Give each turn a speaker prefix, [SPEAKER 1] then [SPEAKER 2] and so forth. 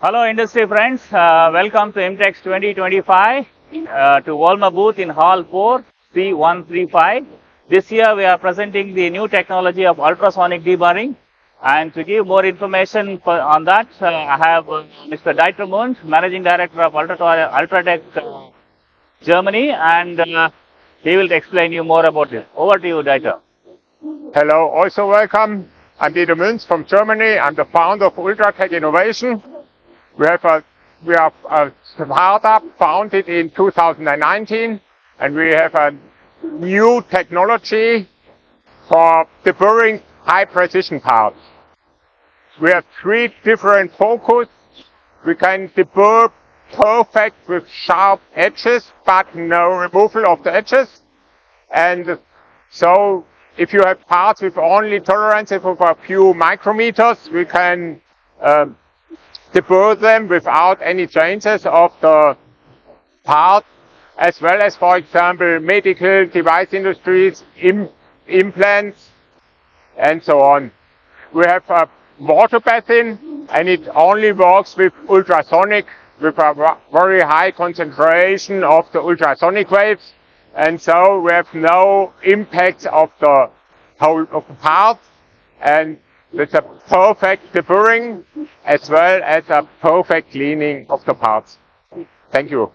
[SPEAKER 1] Hello industry friends, welcome to IMTEX 2025 to Vollmer booth in Hall 4, C135. This year we are presenting the new technology of ultrasonic deburring, and to give more information on that, I have Mr. Dieter Munz, Managing Director of Ultratech Germany, and he will explain you more about it. Over to you, Dieter.
[SPEAKER 2] Hello, also welcome. I'm Dieter Munz from Germany. I'm the founder of Ultratech Innovation. We are a startup founded in 2019, and we have a new technology for deburring high precision parts. We have three different focus. We can debur perfect with sharp edges, but no removal of the edges. And so if you have parts with only tolerance of a few micrometers, we can debur them without any changes of the part, as well as, for example, medical device industries, implants, and so on. We have a water basin, and it only works with ultrasonic, with a very high concentration of the ultrasonic waves, and so we have no impact of the whole of the part, and it's a perfect deburring as well as a perfect cleaning of the parts. Thank you.